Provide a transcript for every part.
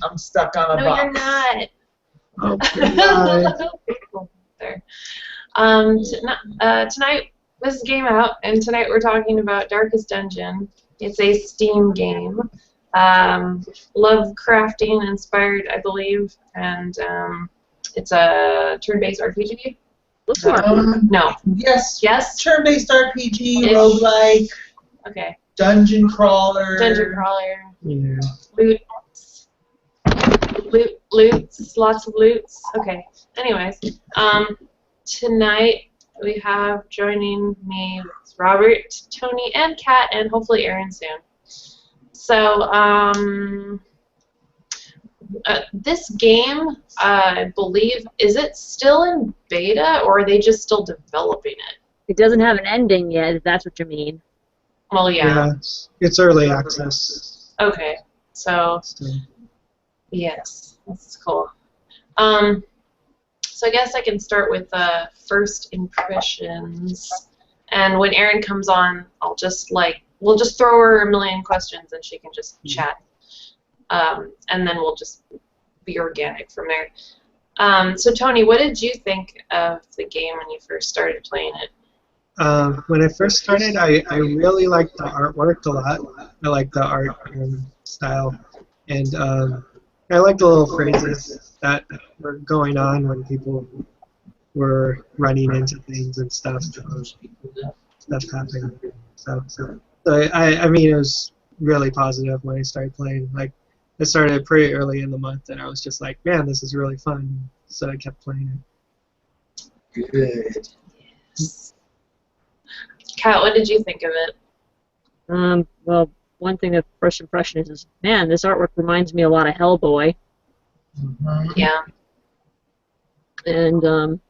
I'm stuck on a No, box. you're not. Oh, God. There. Tonight this is GameOut, and tonight we're talking about Darkest Dungeon. It's a Steam game. Lovecrafting inspired, I believe, and it's a turn-based RPG. No. Yes. Yes? Turn-based RPG, Ish. roguelike, Okay. dungeon crawler. Dungeon crawler. Yeah. Loots, lots of loots. Okay. Anyways, tonight we have joining me Robert, Tony, and Kat, and hopefully Aaron soon. So, this game, I believe, is it still in beta, or are they just still developing it? It doesn't have an ending yet, if that's what you mean. Well, yeah. It's early access. Okay. So, Still. yes, that's cool. So I guess I can start with first impressions. And when Erin comes on, I'll just we'll just throw her a million questions and she can just chat. And then we'll just be organic from there. So Tony, what did you think of the game when you first started playing it? When I first started, I really liked the artwork a lot. I liked the art style. And I liked the little phrases that were going on when people were running into things and stuff. Stuff happening. So I mean, it was really positive when I started playing. Like, I started pretty early in the month, and I was just like, man, this is really fun. So I kept playing it. Good. Kat, what did you think of it? Well, one thing that first impression is, man, this artwork reminds me a lot of Hellboy. Mm-hmm. Yeah. And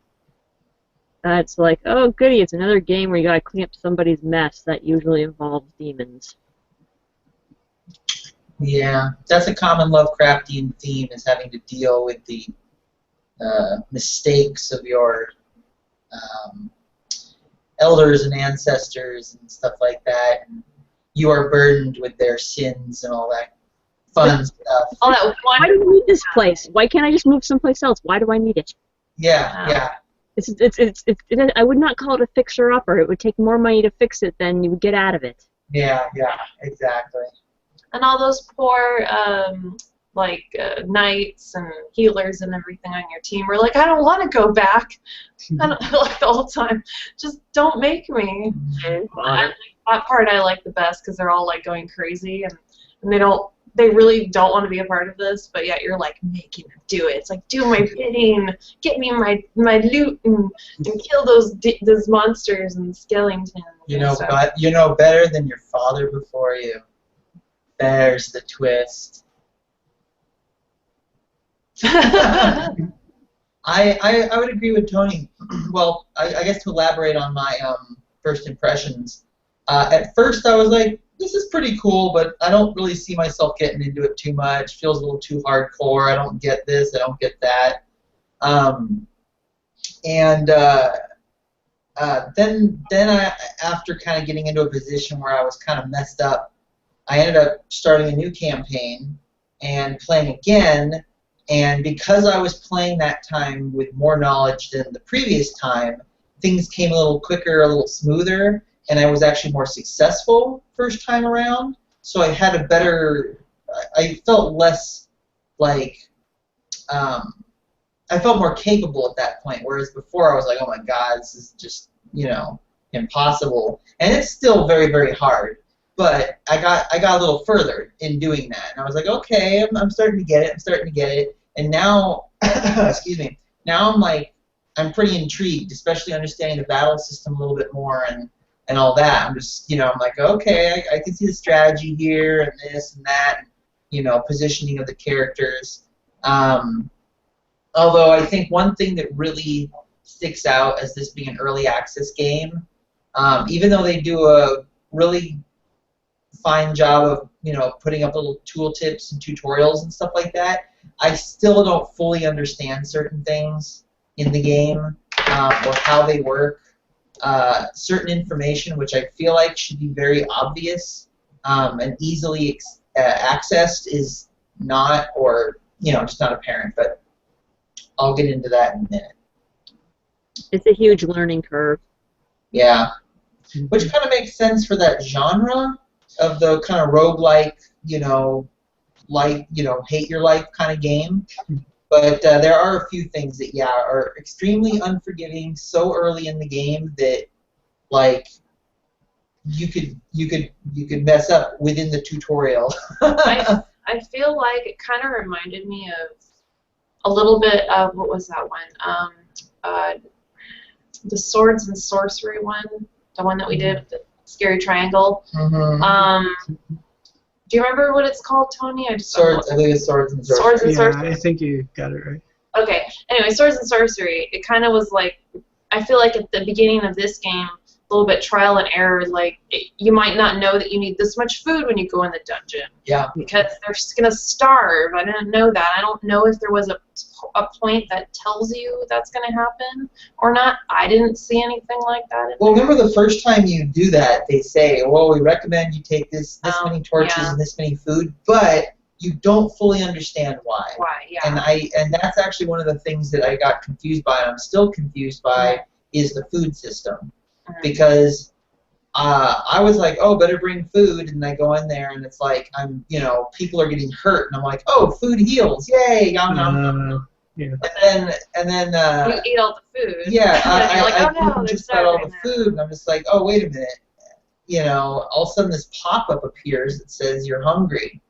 it's like, oh goody, it's another game where you gotta clean up somebody's mess. That usually involves demons. Yeah, that's a common Lovecraftian theme, is having to deal with the mistakes of your elders and ancestors and stuff like that. And you are burdened with their sins and all that fun stuff. All that Why do you need this place? Why can't I just move someplace else? Why do I need it? Yeah. I would not call it a fixer-upper. It would take more money to fix it than you would get out of it. Yeah, exactly. And all those poor knights and healers and everything on your team were like, I don't want to go back. I don't like the whole time. Just don't make me. That part I like the best because they're all like going crazy and they really don't want to be a part of this, but yet you're like making them do it. It's like, do my bidding, get me my loot and kill those monsters and skeletons. You know better than your father before you. There's the twist. I would agree with Tony. Well, I guess to elaborate on my first impressions, at first I was like, this is pretty cool, but I don't really see myself getting into it too much. Feels a little too hardcore. I don't get this. I don't get that. Then I, after kind of getting into a position where I was kind of messed up, I ended up starting a new campaign and playing again. And because I was playing that time with more knowledge than the previous time, things came a little quicker, a little smoother, and I was actually more successful first time around. So I had a better, I felt less like, I felt more capable at that point, whereas before I was like, oh my god, this is just, impossible. And it's still very, very hard. But I got a little further in doing that, and I was like, okay, I'm starting to get it, and now, excuse me, now I'm pretty intrigued, especially understanding the battle system a little bit more and all that. I'm just, I'm like, okay, I can see the strategy here and this and that, positioning of the characters. Although I think one thing that really sticks out as this being an early access game, even though they do a really fine job of putting up little tooltips and tutorials and stuff like that, I still don't fully understand certain things in the game or how they work. Certain information which I feel like should be very obvious and easily accessed is not, or just not apparent. But I'll get into that in a minute. It's a huge learning curve. Yeah, which kind of makes sense for that genre of the kind of roguelike, hate your life kind of game. But there are a few things that are extremely unforgiving so early in the game that like you could mess up within the tutorial. I feel like it kind of reminded me of a little bit of, what was that one? The Swords and Sorcery one, the one that we did, the Scary Triangle. Mm-hmm. Do you remember what it's called, Tony? I think it's Swords and Sorcery. Swords and Sorcery. I think you got it right. Okay. Anyway, Swords and Sorcery. It kind of was like, I feel like at the beginning of this game, a little bit trial and error. Like you might not know that you need this much food when you go in the dungeon. Yeah. Because they're just gonna starve. I didn't know that. I don't know if there was a point that tells you that's gonna happen or not. I didn't see anything like that. Well, remember the first time you do that, they say, well, we recommend you take this many torches and this many food, but you don't fully understand why. Why? Yeah. And that's actually one of the things that I got confused by, and I'm still confused by, is the food system. Because I was like, oh, better bring food, and I go in there, and it's like people are getting hurt, and I'm like, oh, food heals, yay, yum yum. Yeah. And then you eat all the food. Yeah, I just got all the food, and I'm just like, oh, wait a minute, all of a sudden this pop-up appears that says you're hungry.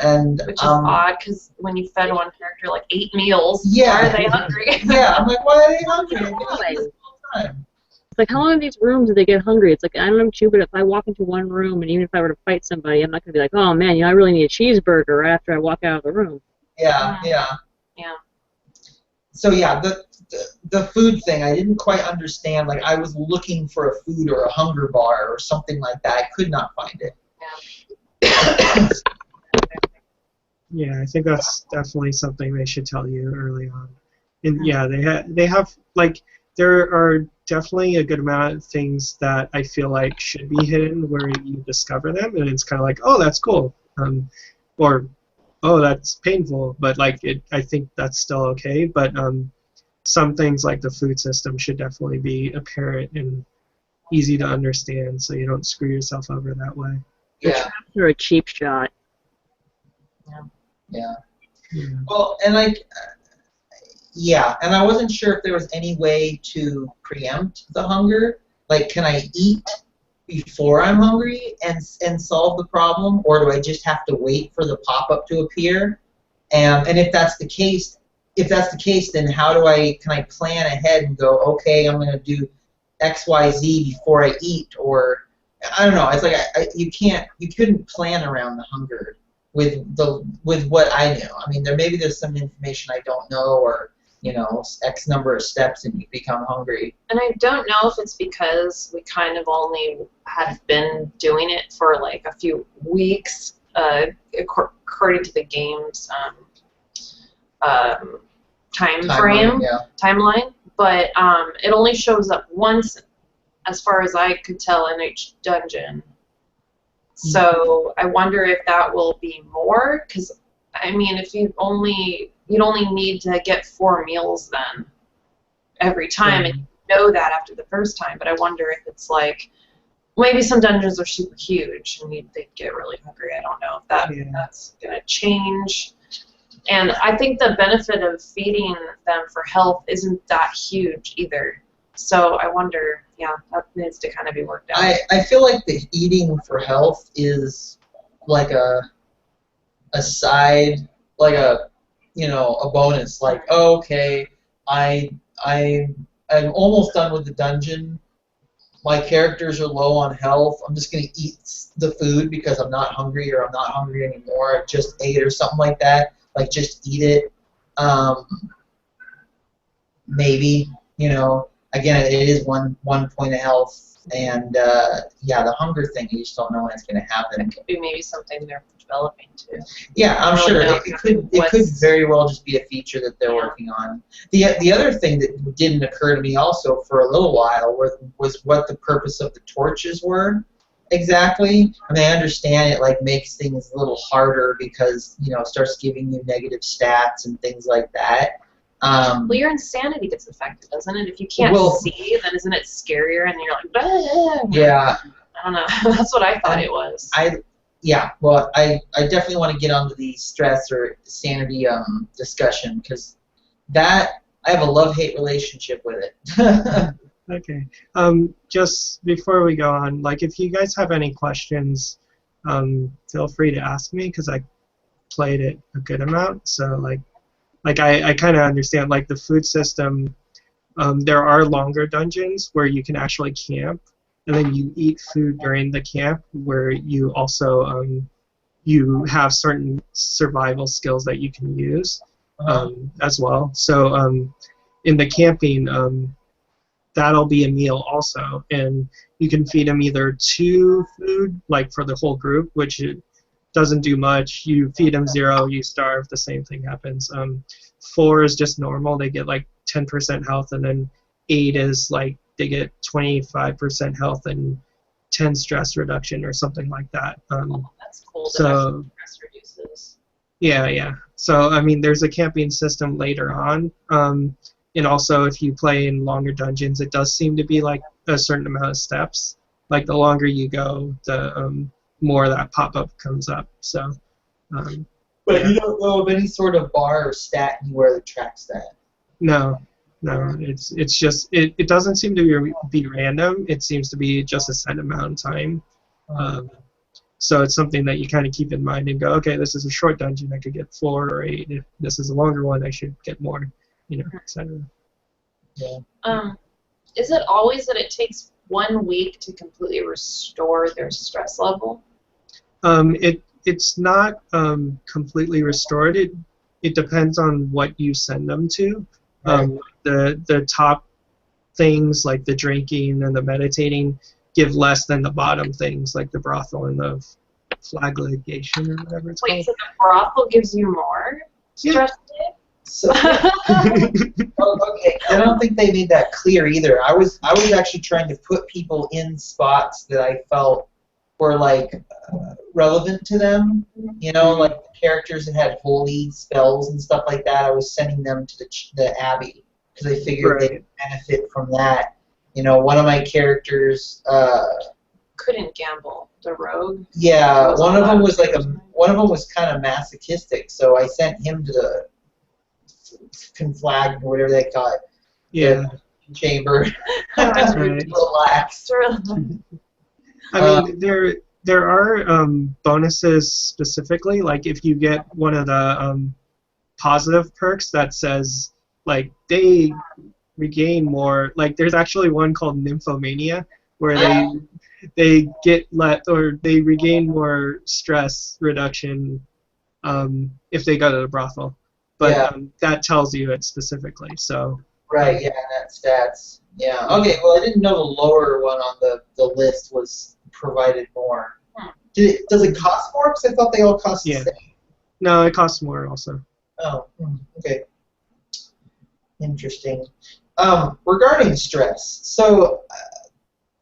And which is odd, because when you fed one character like 8 meals, why are they hungry? Yeah, I'm like, why are they hungry? I've been eating this whole time. It's like, how long in these rooms do they get hungry? It's like, I don't know about you, but if I walk into one room, and even if I were to fight somebody, I'm not going to be like, oh, man, I really need a cheeseburger after I walk out of the room. Yeah. So, yeah, the food thing, I didn't quite understand. Like, I was looking for a food or a hunger bar or something like that. I could not find it. Yeah. Yeah, I think that's definitely something they should tell you early on. And yeah, they have like, there are definitely a good amount of things that I feel like should be hidden where you discover them, and it's kind of like, oh, that's cool, or oh, that's painful, but like I think that's still okay. But some things like the food system should definitely be apparent and easy to understand, so you don't screw yourself over that way. Yeah. Or a cheap shot. Yeah. Well, and like. Yeah, and I wasn't sure if there was any way to preempt the hunger. Like, can I eat before I'm hungry and solve the problem, or do I just have to wait for the pop-up to appear? And if that's the case, then can I plan ahead and go, okay, I'm going to do X, Y, Z before I eat, or I don't know. It's like you couldn't plan around the hunger with what I knew. I mean, there's some information I don't know, or X number of steps and you become hungry. And I don't know if it's because we kind of only had been doing it for like a few weeks, according to the game's timeline. But it only shows up once, as far as I could tell, in each dungeon. So I wonder if that will be more, because I mean, if you'd only need to get 4 meals then every time, and you know that after the first time. But I wonder if it's like, maybe some dungeons are super huge and they'd get really hungry. I don't know if that's going to change. And I think the benefit of feeding them for health isn't that huge either. So I wonder, that needs to kind of be worked out. I feel like the eating for health is like a side, like a bonus. Like, oh, okay, I'm almost done with the dungeon. My characters are low on health. I'm just gonna eat the food because I'm not hungry, or I'm not hungry anymore. I just ate, or something like that. Like, just eat it. Maybe, again, it is one point of health, and the hunger thing, you just don't know when it's gonna happen. It could be maybe something they're developing too. Yeah, I'm sure it could very well just be a feature that they're working on. The other thing that didn't occur to me also for a little while was what the purpose of the torches were. exactly. I mean, I understand it like makes things a little harder because it starts giving you negative stats and things like that. Well, your insanity gets affected, doesn't it? If you can't Well, see, then isn't it scarier? And you're like, bah. yeah. I don't know. That's what I thought it was. Well, I definitely want to get onto the stress or sanity discussion because that I have a love-hate relationship with it. Okay. Just before we go on, like if you guys have any questions, feel free to ask me because I played it a good amount. So like I kind of understand like the food system. There are longer dungeons where you can actually camp, and then you eat food during the camp where you also you have certain survival skills that you can use as well. So in the camping, that'll be a meal also, and you can feed them either 2 food, like for the whole group, which it doesn't do much. You feed them 0, you starve, the same thing happens. 4 is just normal, they get like 10% health, and then 8 is like they get 25% health and 10 stress reduction or something like that. That's cool. So Stress reduces. yeah. So I mean, there's a camping system later on. And also, if you play in longer dungeons, it does seem to be like a certain amount of steps. Like the longer you go, the more that pop-up comes up. So, But yeah. you don't know of any sort of bar or stat anywhere that tracks that. No. It's just it doesn't seem to be random. It seems to be just a set amount of time. So it's something that you kind of keep in mind and go, okay, this is a short dungeon, I could get 4 or 8. If this is a longer one, I should get more, etc. Yeah. Is it always that it takes 1 week to completely restore their stress level? It's not completely restored. It depends on what you send them to. Right. The top things like the drinking and the meditating give less than the bottom things like the brothel and the flagellation or whatever it's Wait, called. so the brothel gives you more stress? So, okay, I don't think they made that clear either. I was actually trying to put people in spots that I felt were like relevant to them. Like the characters that had holy spells and stuff like that. I was sending them to the abbey because I figured they'd benefit from that. One of my characters couldn't gamble. The rogue. Yeah, one of them was kind of masochistic, so I sent him to the conflag or whatever they call it. Yeah. The chamber. Right. Relax. I mean, there are bonuses specifically, like if you get one of the positive perks that says like they regain more. Like there's actually one called Nymphomania where they regain more stress reduction if they go to the brothel. But that tells you it specifically. So right, yeah, that stats. Yeah. Okay. Well, I didn't know the lower one on the list was provided more. Does it cost more? Because I thought they all cost the same. No, it costs more also. Oh. Okay. Interesting. Regarding stress, so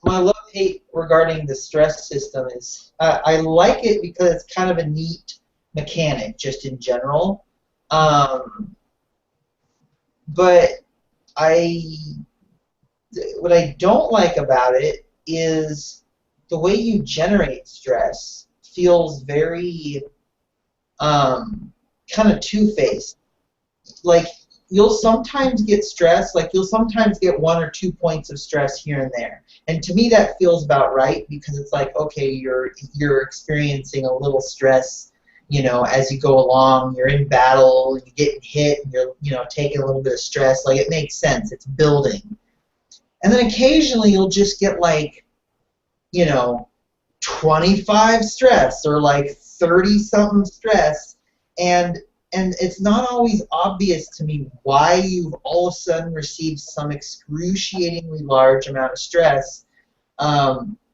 my love-hate regarding the stress system is I like it because it's kind of a neat mechanic just in general. But what I don't like about it is the way you generate stress feels very kind of two-faced. Like you'll sometimes get stress, like you'll sometimes get 1 or 2 points of stress here and there. And to me that feels about right because it's like, okay, you're experiencing a little stress, as you go along, you're in battle, you're getting hit, and you're taking a little bit of stress. Like it makes sense, it's building. And then occasionally you'll just get like, 25 stress or like 30-something stress, and it's not always obvious to me why you've all of a sudden received some excruciatingly large amount of stress,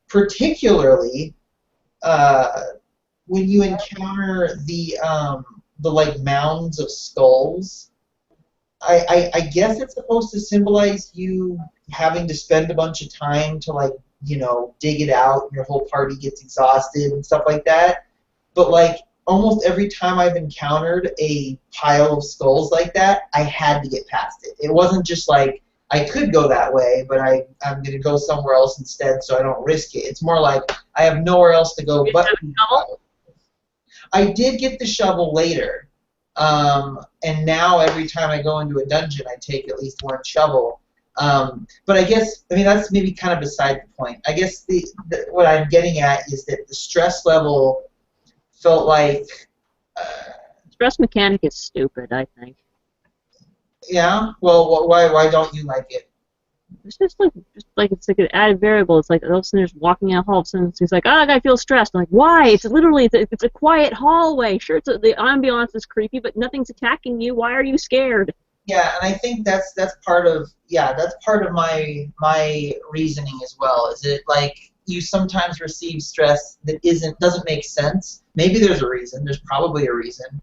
particularly when you encounter the like mounds of skulls. I guess it's supposed to symbolize you having to spend a bunch of time to like dig it out, and your whole party gets exhausted and stuff like that. But like almost every time I've encountered a pile of skulls like that, I had to get past it. It wasn't just like I could go that way, but I'm going to go somewhere else instead so I don't risk it. It's more like I have nowhere else to go but. I did get the shovel later, and now every time I go into a dungeon, I take at least one shovel. But I guess, that's maybe kind of beside the point. I guess what I'm getting at is that the stress level felt like... stress mechanic is stupid, I think. Yeah? Well, why don't you like it? It's just like it's like an added variable. It's like all of a sudden there's walking in a hall, all of a sudden he's like, oh, I feel stressed. I'm like, why? It's literally it's a quiet hallway. Sure, the ambiance is creepy, but nothing's attacking you. Why are you scared? Yeah, and I think that's part of my reasoning as well. Is it like you sometimes receive stress that doesn't make sense? Maybe there's a reason. There's probably a reason.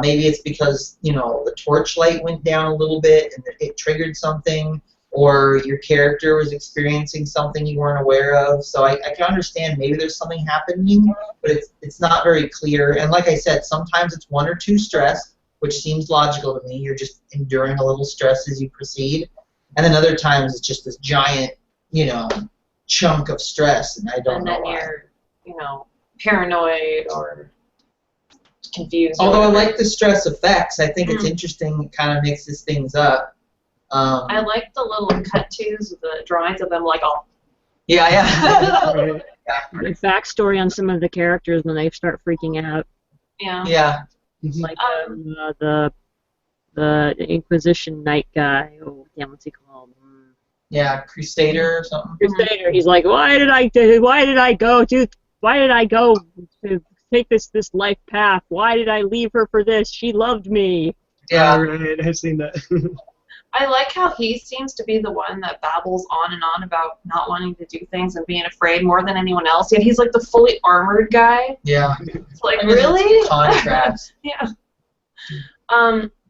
Maybe it's because the torchlight went down a little bit and it triggered something, or your character was experiencing something you weren't aware of. So I can understand maybe there's something happening, but it's not very clear. And like I said, sometimes it's one or two stress, which seems logical to me. You're just enduring a little stress as you proceed. And then other times it's just this giant, chunk of stress, and I don't know why. And then you're, paranoid or confused. Although I like the stress effects, I think it's interesting. It kind of mixes things up. I like the little cut-tos with the drawings of them, like all. Yeah. The backstory on some of the characters when they start freaking out. Yeah. Yeah. Like the Inquisition Knight guy. Oh, damn, what's he called? Yeah, Crusader or something. Crusader. He's like, why did I go to take this life path? Why did I leave her for this? She loved me. Yeah. Right. I've seen that. I like how he seems to be the one that babbles on and on about not wanting to do things and being afraid more than anyone else. Yet he's like the fully armored guy. Yeah. It's like, really? Contrast. Yeah.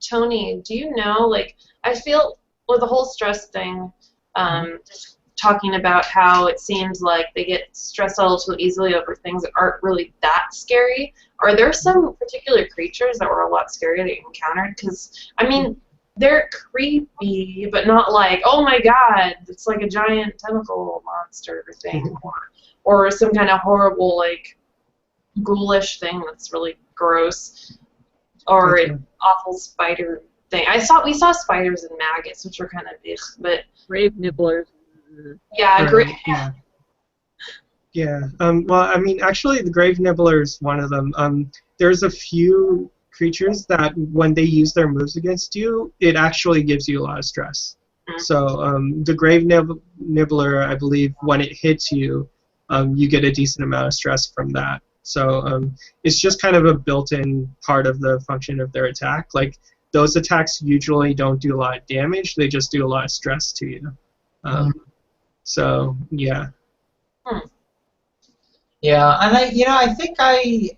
Tony, do you know, like, I feel with the whole stress thing, just talking about how it seems like they get stressed a little too easily over things that aren't really that scary. Are there some particular creatures that were a lot scarier that you encountered? Because, they're creepy, but not like, oh my god, it's like a giant tentacle monster thing, or some kind of horrible, like, ghoulish thing that's really gross, or an awful spider thing. We saw spiders and maggots, which were kind of big, but Grave nibblers. yeah, great. Yeah. Well, actually, the Grave Nibbler is one of them. There's a few creatures that when they use their moves against you, it actually gives you a lot of stress. So the Grave Nibbler, I believe, when it hits you, you get a decent amount of stress from that. So it's just kind of a built-in part of the function of their attack. Like, those attacks usually don't do a lot of damage, they just do a lot of stress to you. So, yeah. Yeah, and I think I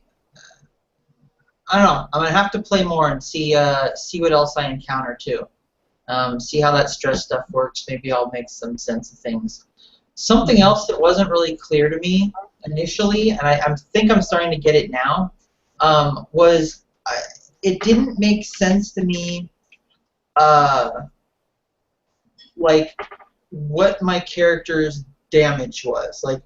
don't know. I'm gonna have to play more and see what else I encounter too. See how that stress stuff works. Maybe I'll make some sense of things. Something else that wasn't really clear to me initially, and I think I'm starting to get it now, was it didn't make sense to me, like what my character's damage was, like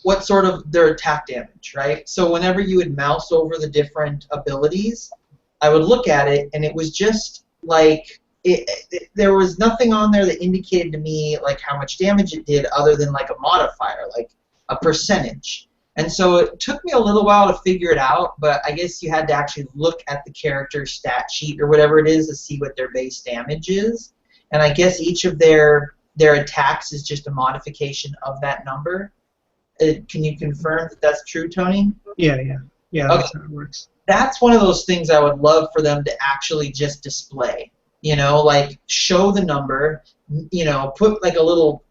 what sort of their attack damage, right? So whenever you would mouse over the different abilities, I would look at it, and it was just like there was nothing on there that indicated to me like how much damage it did, other than like a modifier, like a percentage. And so it took me a little while to figure it out, but I guess you had to actually look at the character stat sheet or whatever it is to see what their base damage is. And I guess each of their attacks is just a modification of that number. Can you confirm that that's true, Tony? Yeah, that's Okay. how it works. That's one of those things I would love for them to actually just display. Like show the number, put like a little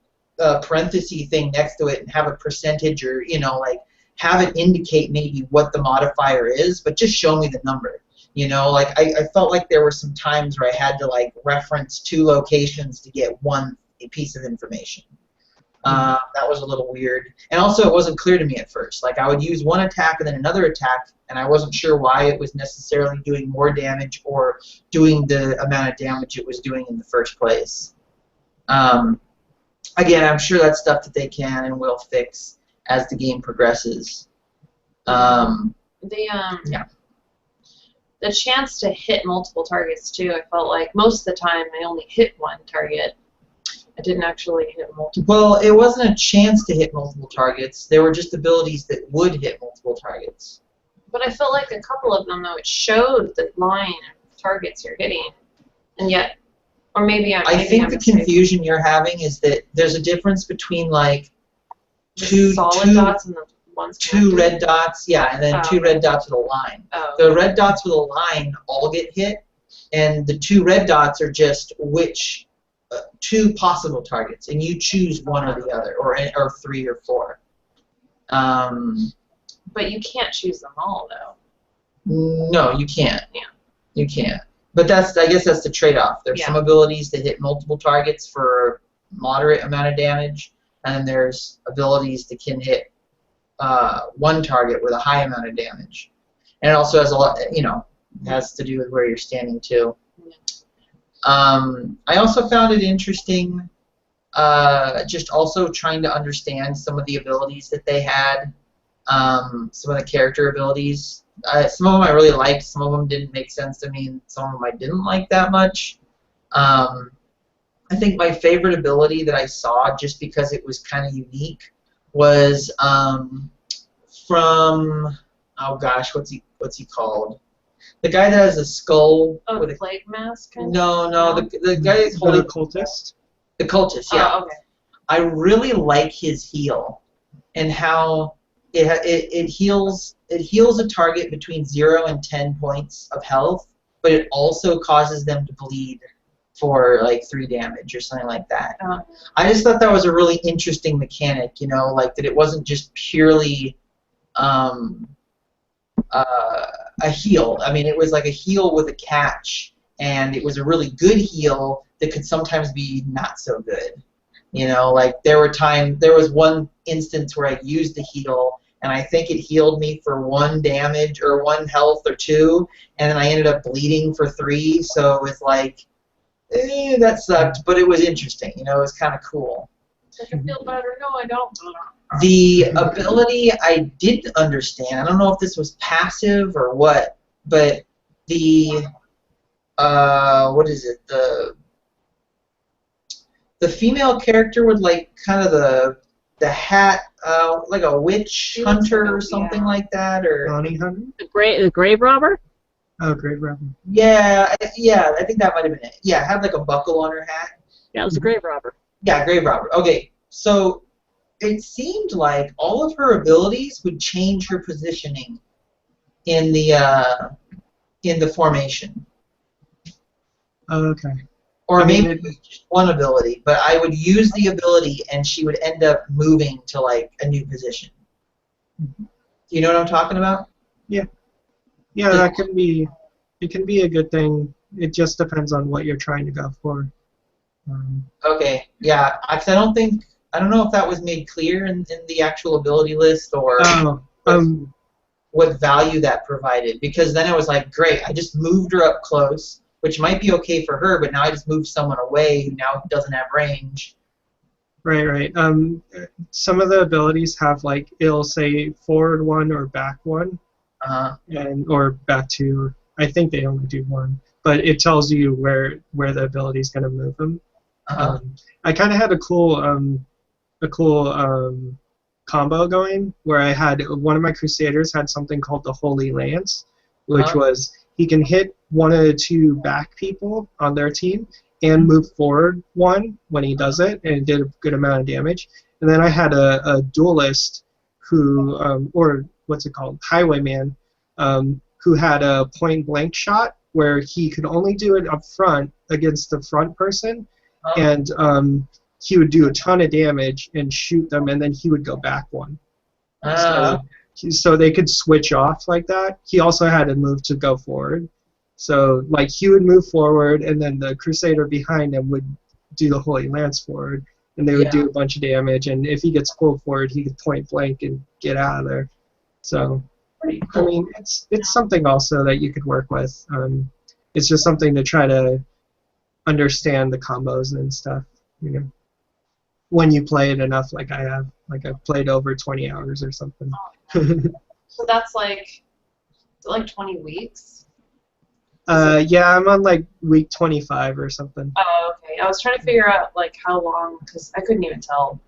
parenthesis thing next to it and have a percentage, or, like have it indicate maybe what the modifier is, but just show me the number. Like I felt like there were some times where I had to like reference two locations to get one piece of information. That was a little weird. And also, it wasn't clear to me at first. Like, I would use one attack and then another attack, and I wasn't sure why it was necessarily doing more damage or doing the amount of damage it was doing in the first place. Again, I'm sure that's stuff that they can and will fix as the game progresses. Yeah. The chance to hit multiple targets too. I felt like most of the time I only hit one target. I didn't actually hit multiple. Well, it wasn't a chance to hit multiple targets. There were just abilities that would hit multiple targets. But I felt like a couple of them, though, it showed the line of targets you're hitting, and yet, or maybe I'm. I think the confusion you're having is that there's a difference between like two solid dots and the ones two red dots, yeah, and then two red dots with a line. Oh. The red dots with a line all get hit, and the two red dots are just which two possible targets, and you choose one or the other, or three or four. But you can't choose them all, though. No, you can't. Yeah. You can't. But I guess that's the trade-off. There's some abilities that hit multiple targets for moderate amount of damage, and then there's abilities that can hit one target with a high amount of damage. And it also has a lot, has to do with where you're standing too. I also found it interesting, just also trying to understand some of the abilities that they had, some of the character abilities. Some of them I really liked, some of them didn't make sense to me, and some of them I didn't like that much. I think my favorite ability that I saw, just because it was kind of unique, was from, oh gosh, what's he called? The guy that has a skull with a plague mask? No, the guy that's holding the cultist. The cultist, yeah. Oh, okay. I really like his heal and how it heals a target between 0 and 10 points of health, but it also causes them to bleed for like 3 damage or something like that. I just thought that was a really interesting mechanic, like that it wasn't just purely a heal. I mean, it was like a heal with a catch, and it was a really good heal that could sometimes be not so good. Like there was one instance where I used the heal, and I think it healed me for 1 damage or 1 health or 2, and then I ended up bleeding for 3. So it was like, that sucked, but it was interesting. It was kind of cool. Does it feel better? No, I don't. The ability I didn't understand, I don't know if this was passive or what, but the, what is it, the female character with like kind of the hat, like a witch hunter or something like that, or Bounty hunter? The grave robber? Oh, grave robber. Yeah, I think that might have been it. Yeah, had like a buckle on her hat. Yeah, it was a grave robber. Yeah, grave robber. Okay, so it seemed like all of her abilities would change her positioning in the formation. Okay. Or maybe it was just one ability, but I would use the ability and she would end up moving to like a new position. Do you know what I'm talking about? Yeah. Yeah, that can be. It can be a good thing. It just depends on what you're trying to go for. Okay. Yeah. I don't know if that was made clear in the actual ability list or what value that provided. Because then it was like, great, I just moved her up close, which might be okay for her, but now I just moved someone away who now doesn't have range. Right. Some of the abilities have like it'll say forward 1 or back 1. Or back 2. I think they only do 1, but it tells you where the ability is going to move them. I kind of had a cool combo going where I had one of my Crusaders had something called the Holy Lance, which was he can hit 1 of the 2 back people on their team and move forward 1 when he does it, and it did a good amount of damage. And then I had a duelist who, or what's it called, Highwayman, who had a point-blank shot where he could only do it up front against the front person, and he would do a ton of damage and shoot them, and then he would go back 1. So they could switch off like that. He also had a move to go forward. So like he would move forward, and then the Crusader behind him would do the Holy Lance forward, and they would do a bunch of damage. And if he gets pulled forward, he could point blank and get out of there. So, I mean, it's something also that you could work with. It's just something to try to understand the combos and stuff, you know. When you play it enough, like I have, like I've played over 20 hours or something. So that's like 20 weeks? Yeah, I'm on like week 25 or something. Oh, okay. I was trying to figure out like how long, because I couldn't even tell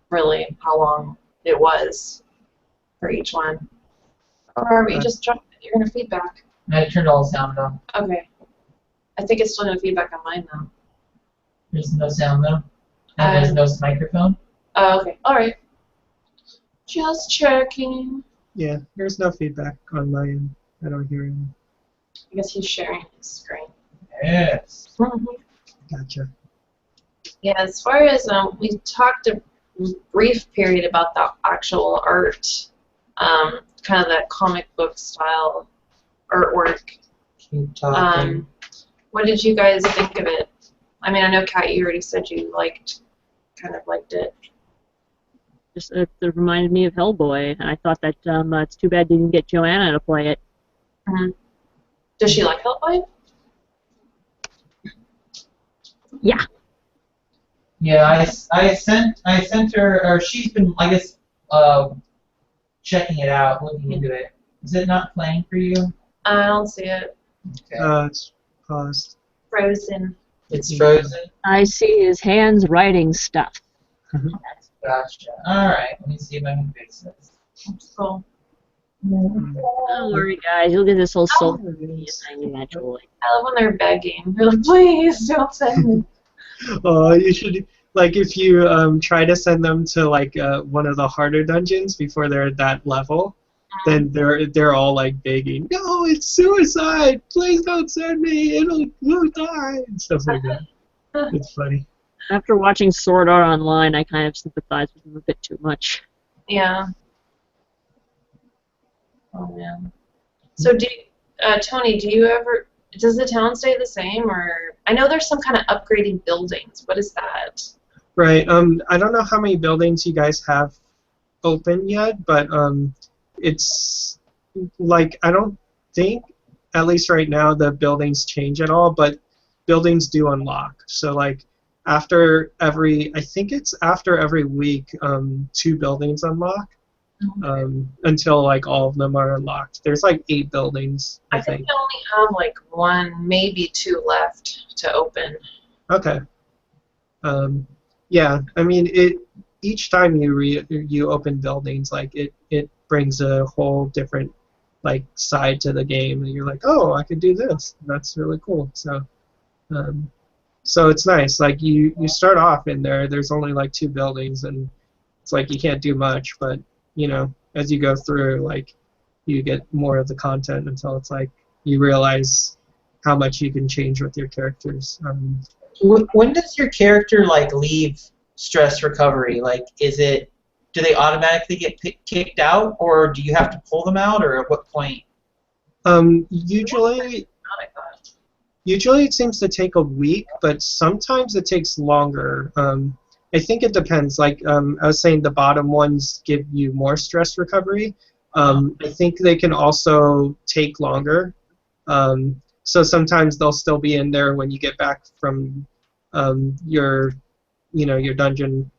really how long it was for each one. Or you just drop it. You're gonna feedback. I turned all the sound off. Okay. I think it's still gonna feedback on mine though. There's no sound though. And there's no microphone. Oh, okay. All right. Just checking. Yeah, there's no feedback on my end. I don't hear any. I guess he's sharing his screen. Yes. Gotcha. Yeah, as far as we talked a brief period about the actual art, kind of that comic book style artwork. Keep talking. What did you guys think of it? I mean, I know Kat, you already said you kind of liked it. Just it reminded me of Hellboy, and I thought that it's too bad they didn't get Joanna to play it. Mm-hmm. Does she like Hellboy? Yeah. Yeah, I sent her, or she's been, I guess, checking it out, looking into it. Is it not playing for you? I don't see it. Okay. It's paused. Frozen. It's frozen. I see his hands writing stuff. Gotcha. All right. Let me see if I can fix this. Cool. Don't worry, guys. You'll get this whole soul thing eventually. I love when they're begging. They're like, please don't send me. Oh, you should, like, if you try to send them to like one of the harder dungeons before they're at that level, then they're all like begging, no, it's suicide, please don't send me, we'll die, and stuff like that. It's funny. After watching Sword Art Online, I kind of sympathize with him a bit too much. Yeah. Oh man. So Tony, does the town stay the same, or I know there's some kind of upgrading buildings. What is that? Right. I don't know how many buildings you guys have open yet, but it's like, I don't think, at least right now, the buildings change at all, but buildings do unlock. So like after every week, 2 buildings unlock. Until like all of them are unlocked. There's like 8 buildings, I think. they only have like 1, maybe 2 left to open. Okay. Yeah, I mean, each time you open buildings, like it brings a whole different like side to the game, and you're like, oh, I could do this. That's really cool. So it's nice. Like you start off in there. There's only like 2 buildings, and it's like you can't do much, but you know, as you go through, like, you get more of the content until it's like you realize how much you can change with your characters. When does your character like leave stress recovery? Like, do they automatically get kicked out, or do you have to pull them out, or at what point? Usually it seems to take a week, but sometimes it takes longer. I think it depends. Like I was saying, the bottom ones give you more stress recovery. I think they can also take longer. So sometimes they'll still be in there when you get back from your dungeon.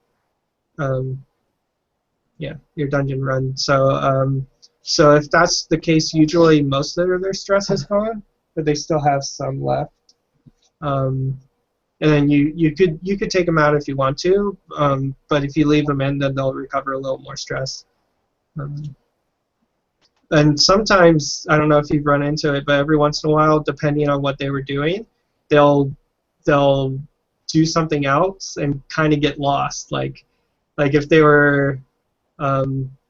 Your dungeon run. So if that's the case, usually most of their stress is gone, but they still have some left. And then you could take them out if you want to, but if you leave them in, then they'll recover a little more stress. And sometimes, I don't know if you've run into it, but every once in a while, depending on what they were doing, they'll do something else and kind of get lost. Like if they were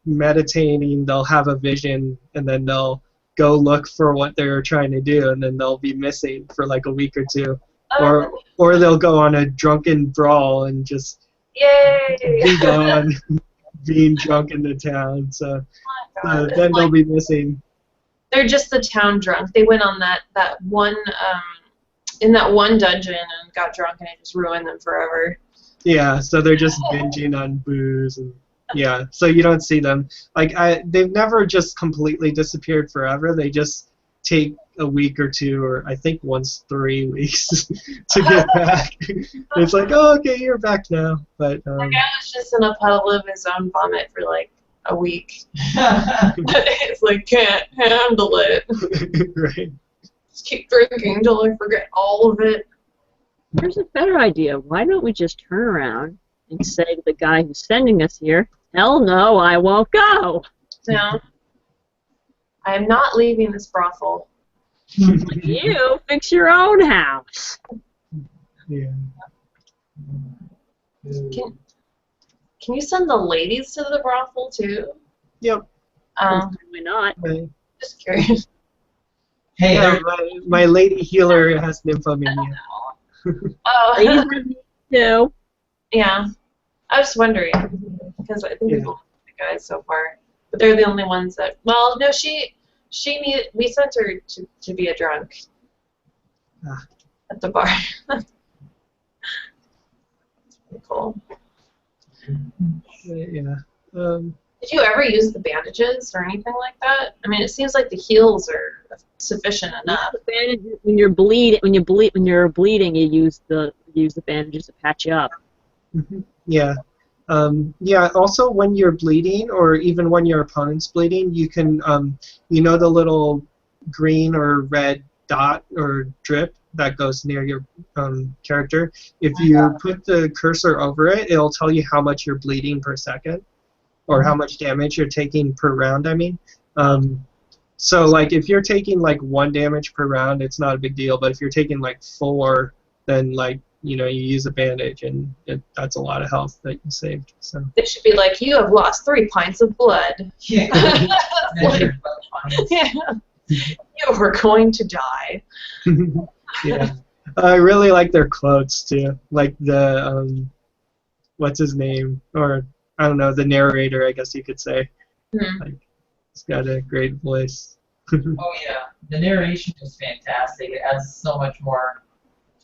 meditating, they'll have a vision, and then they'll go look for what they were trying to do, and then they'll be missing for like a week or 2. Or they'll go on a drunken brawl and just be gone, being drunk in the town. So then they'll be missing. They're just the town drunk. They went on that one in that one dungeon and got drunk, and it just ruined them forever. Yeah, so they're just binging on booze and yeah, so you don't see them. Like they've never just completely disappeared forever. They just take a week or two, or I think once 3 weeks to get back. It's like, oh, okay, you're back now. But The guy was just in a puddle of his own vomit for like a week. It's like, can't handle it. right. Just keep drinking until I forget all of it. Here's a better idea. Why don't we just turn around and say to the guy who's sending us here, hell no, I won't go. No. I am not leaving this brothel. You fix your own house. Yeah. Can you send the ladies to the brothel too? Yep. Why not? Right. Just curious. Hey, Yeah, my lady healer has nymphomania. Oh, Ladies have needs too. yeah. I was wondering because I think we've only the guys so far, but they're the only ones that. Well, no, we sent her to be a drunk at the bar. That's pretty cool. Yeah. Did you ever use the bandages or anything like that? I mean, it seems like the heals are sufficient enough. When you're bleeding, you use the bandages to patch you up. Yeah. Yeah, also when you're bleeding, or even when your opponent's bleeding, you can, the little green or red dot or drip that goes near your character. If you put the cursor over it, it'll tell you how much you're bleeding per second, or how much damage you're taking per round, I mean. So, like, if you're taking, like, 1 damage per round, it's not a big deal, but if you're taking, like, 4, then, like, you use a bandage, and that's a lot of health that you saved. So They should be like, you have lost 3 pints of blood. Yeah. Like, yeah. You are going to die. yeah, I really like their quotes too. Like the what's his name, or I don't know, the narrator, I guess you could say. Like, he's got a great voice. Oh yeah, the narration is fantastic. It adds so much more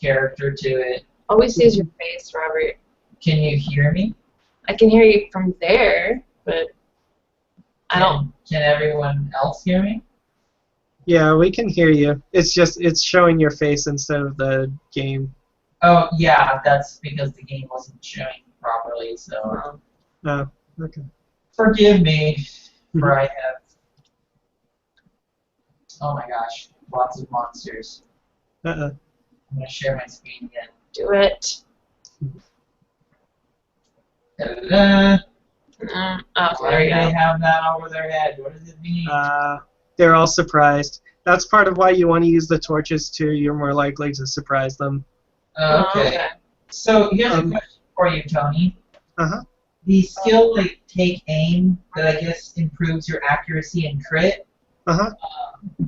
character to it. All we see is your face, Robert. Can you hear me? I can hear you from there, but I don't. Can everyone else hear me? Yeah, we can hear you. It's just it's showing your face instead of the game. Oh yeah, that's because the game wasn't showing properly. So Oh, okay. forgive me, for I have. Oh my gosh, lots of monsters. Uh-uh. I'm gonna share my screen again. Do it. Da-da-da. Oh, Why there do you they go. have that over their head? What does it mean? They're all surprised. That's part of why you want to use the torches too. You're more likely to surprise them. Okay. So here's a question for you, Tony. Uh-huh. The skill like take aim that I guess improves your accuracy and crit. Uh-huh.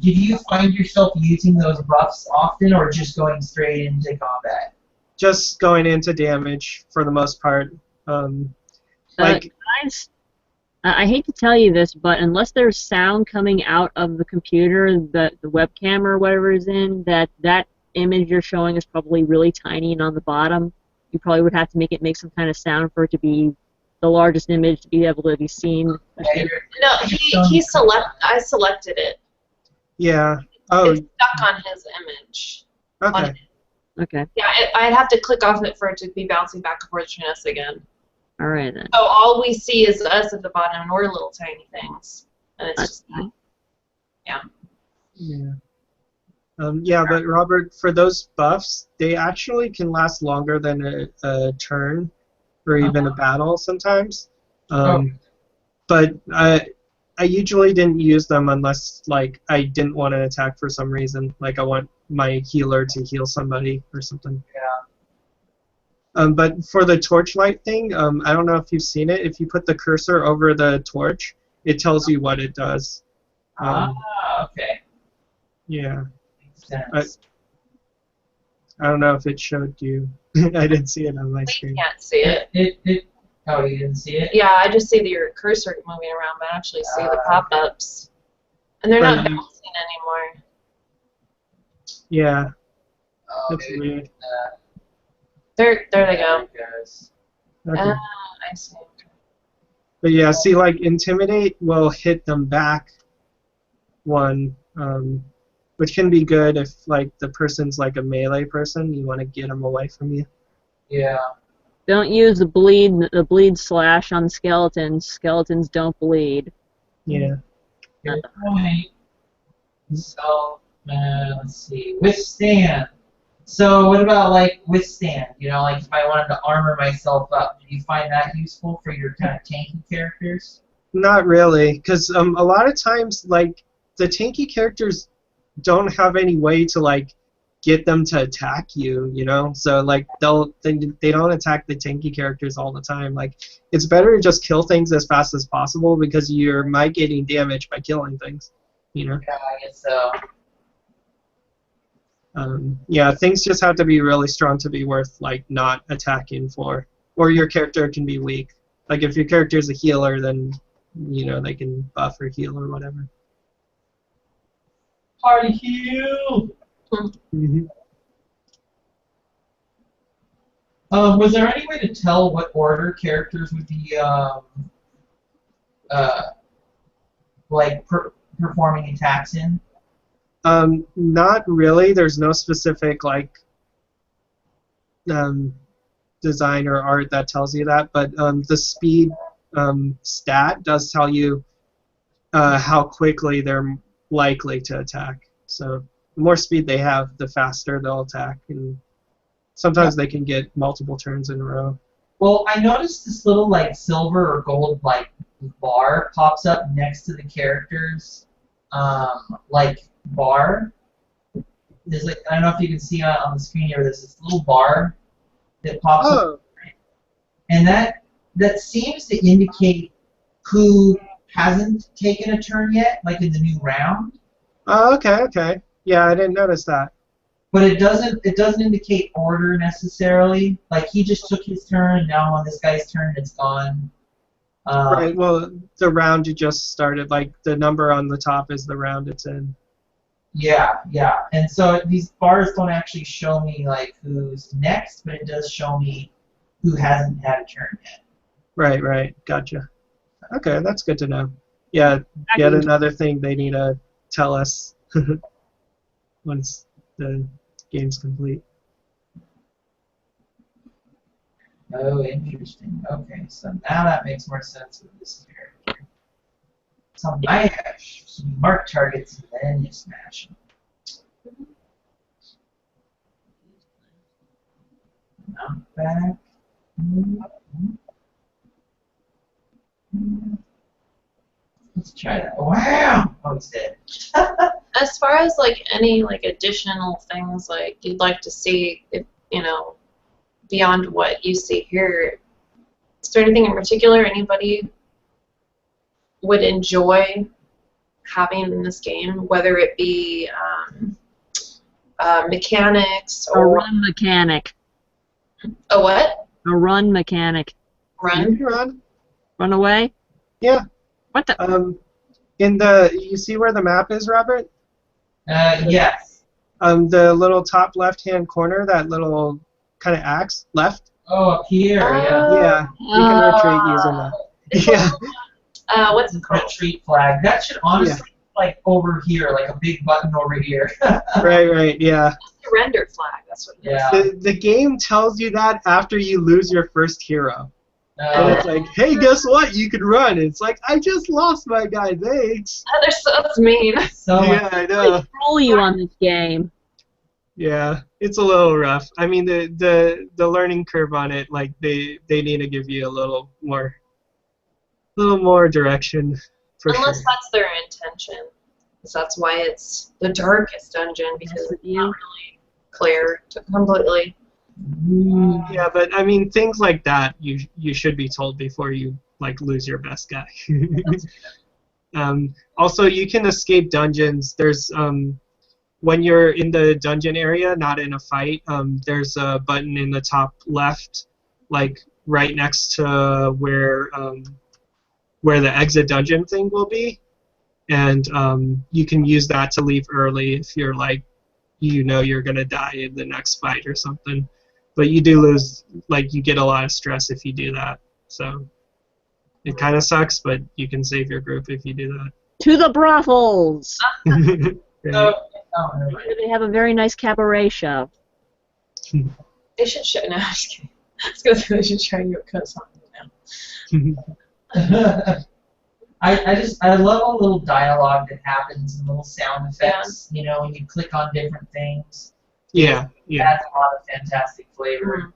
Did you find yourself using those buffs often, or just going straight into combat? Just going into damage for the most part. Guys, I hate to tell you this, but unless there's sound coming out of the computer, the webcam or whatever is in, that image you're showing is probably really tiny and on the bottom. You probably would have to make some kind of sound for it to be the largest image to be able to be seen. No, I selected it. Yeah. Oh, It's stuck on his image. okay. Okay. Yeah, I'd have to click off it for it to be bouncing back and forth between us again. All right then. So all we see is us at the bottom, and we're little tiny things. And it's just, Yeah. Yeah, but Robert, for those buffs, they actually can last longer than a turn or even a battle sometimes. But I usually didn't use them unless like I didn't want an attack for some reason. Like I want my healer to heal somebody or something. Yeah. But for the torchlight thing, I don't know if you've seen it. If you put the cursor over the torch, it tells you what it does. Okay. Yeah. Makes sense. I don't know if it showed you. I didn't see it on my we screen. can't see it. Oh, you didn't see it? Yeah, I just see your cursor moving around, but I actually see the pop-ups. And they're not But bouncing anymore. Yeah, Oh, that's maybe weird. There they go. There it goes. Okay. I see. But yeah, see, like Intimidate will hit them back one, which can be good if like the person's like a melee person. You want to get them away from you. Yeah. Don't use the bleed slash on skeletons. Skeletons don't bleed. Yeah. Good point. So, let's see. Withstand. So, what about like withstand? You know, like if I wanted to armor myself up, do you find that useful for your kind of tanky characters? Not really, because a lot of times like the tanky characters don't have any way to like get them to attack you, you know. So like they don't attack the tanky characters all the time. Like it's better to just kill things as fast as possible because you're mitigating damage by killing things, you know. Yeah, I guess so. Yeah, things just have to be really strong to be worth like not attacking for, or your character can be weak. Like if your character is a healer, then you know they can buff or heal or whatever. Party heal. Mm-hmm. Was there any way to tell what order characters would be like performing attacks in? Not really. There's no specific like design or art that tells you that, but the speed stat does tell you how quickly they're likely to attack. So the more speed they have, the faster they'll attack, and sometimes they can get multiple turns in a row. Well, I noticed this little like silver or gold like bar pops up next to the characters, like bar. There's like I don't know if you can see on the screen here. There's this little bar that pops up, and that seems to indicate who hasn't taken a turn yet, like in the new round. Oh, okay. Yeah, I didn't notice that. But it doesn't indicate order necessarily. Like he just took his turn, now on this guy's turn, it's gone. Right. Well, the round you just started, like the number on the top is the round it's in. Yeah. And so these bars don't actually show me like who's next, but it does show me who hasn't had a turn yet. Right. Gotcha. Okay, that's good to know. Yeah, yet another thing they need to tell us once the game's complete. Oh, interesting. Okay, so now that makes more sense with this character. So mash. So you mark targets and then you smash them. Knock back. Let's try that. Wow! Oh, it's dead. As far as like any like additional things like you'd like to see, if, you know, beyond what you see here, is there anything in particular anybody would enjoy having in this game, whether it be mechanics A or run mechanic. a what? A run mechanic. You can Run? run. Run away? Yeah. What the? You see where the map is, Robert? Yes. The little top left-hand corner, that little kind of axe left. Oh, up here, yeah. Yeah, you can retreat using that. Yeah. What's it called? Retreat flag. That should honestly be like over here, like a big button over here. Right, yeah. Surrender flag. That's what it is. Yeah. The game tells you that after you lose your first hero. And it's Uh, like, hey, guess what? You can run. It's like, I just lost my guy, thanks. That's mean. so Yeah, I know. They troll you on this game. Yeah, it's a little rough. I mean, the learning curve on it, like they need to give you a little more direction for Unless sure. that's their intention. Because that's why it's the darkest dungeon, because it's not really clear to completely. Yeah, but I mean, things like that you should be told before you like lose your best guy. Also, you can escape dungeons. There's when you're in the dungeon area, not in a fight, there's a button in the top left, like right next to where the exit dungeon thing will be, and you can use that to leave early if you're like, you know, you're gonna die in the next fight or something. but you do lose, like, you get a lot of stress if you do that. So it kind of sucks, but you can save your group if you do that. To the brothels! Right. Where they have a very nice cabaret show. They should show. No, I'm just kidding. I was gonna say they should show you a coat song now. I love all the little dialogue that happens and little sound effects. You know, when you click on different things. Yeah. It adds a lot of fantastic flavor.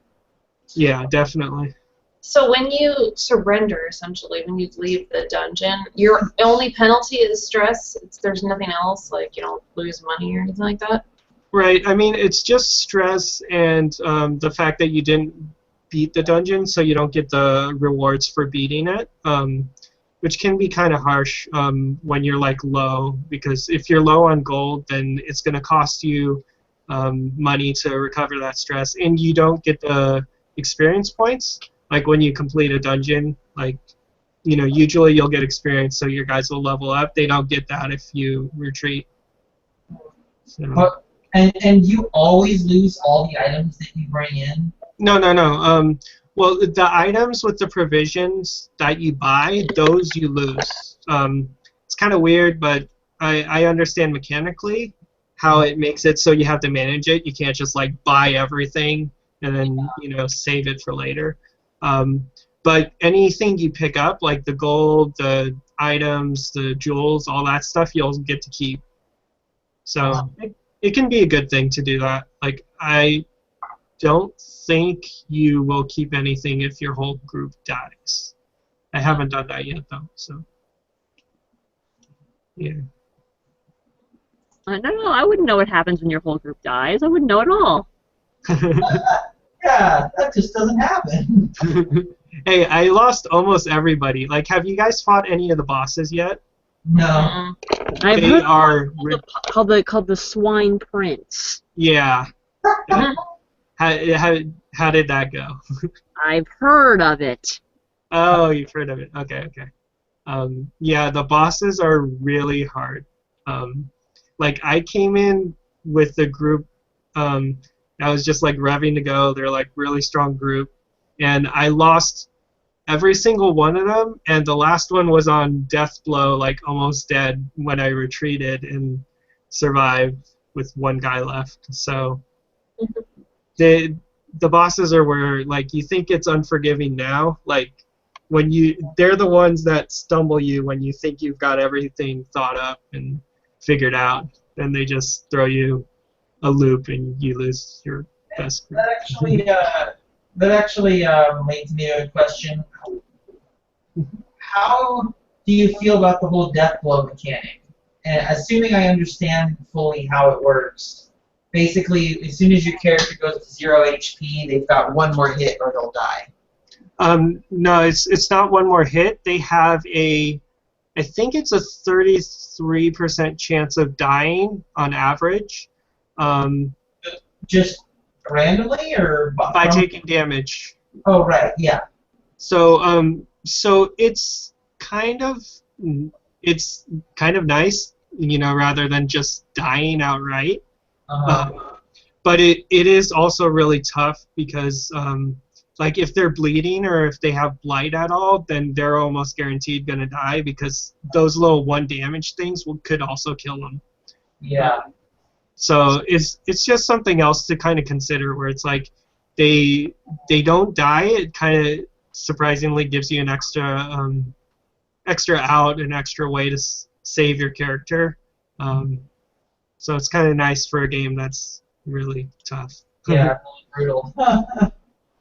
Yeah, definitely. So when you surrender, essentially, when you leave the dungeon, your only penalty is stress. There's nothing else, like you don't lose money or anything like that. Right. I mean, it's just stress and the fact that you didn't beat the dungeon, so you don't get the rewards for beating it, which can be kind of harsh when you're like low, because if you're low on gold, then it's going to cost you money to recover that stress, and you don't get the experience points. Like when you complete a dungeon, like, you know, usually you'll get experience, so your guys will level up. They don't get that if you retreat. So. But, and you always lose all the items that you bring in? No. Well, the items with the provisions that you buy, those you lose. It's kind of weird, but I understand mechanically how it makes it so you have to manage it. You can't just like buy everything and then, you know, save it for later. But anything you pick up, like the gold, the items, the jewels, all that stuff, you'll get to keep. So it can be a good thing to do that. Like, I don't think you will keep anything if your whole group dies. I haven't done that yet, though, so. Yeah. No, I wouldn't know what happens when your whole group dies. I wouldn't know at all. Yeah, that just doesn't happen. Hey, I lost almost everybody. Like, have you guys fought any of the bosses yet? No. I've They heard are called the Swine Prince. yeah. How did that go? I've heard of it. Oh, you've heard of it. Okay. Yeah, the bosses are really hard. Like, I came in with the group. I was just like revving to go. They're like really strong group, and I lost every single one of them. And the last one was on death blow, like almost dead when I retreated and survived with one guy left. So the bosses are where like you think it's unforgiving now, like when they're the ones that stumble you when you think you've got everything thought up and figured out, then they just throw you a loop and you lose your best group. That actually leads me to a question. How do you feel about the whole death blow mechanic? And assuming I understand fully how it works, basically, as soon as your character goes to 0 HP, they've got one more hit or they'll die. No, it's not one more hit. They have I think it's a 33% chance of dying on average. Just randomly, or by taking damage. Oh, right, yeah. So it's kind of nice, you know, rather than just dying outright. But it is also really tough because like if they're bleeding or if they have blight at all, then they're almost guaranteed gonna die because those little 1 damage things could also kill them. Yeah. So it's just something else to kind of consider, where it's like they don't die. It kind of surprisingly gives you an extra out, an extra way to save your character. So it's kind of nice for a game that's really tough. Yeah, brutal.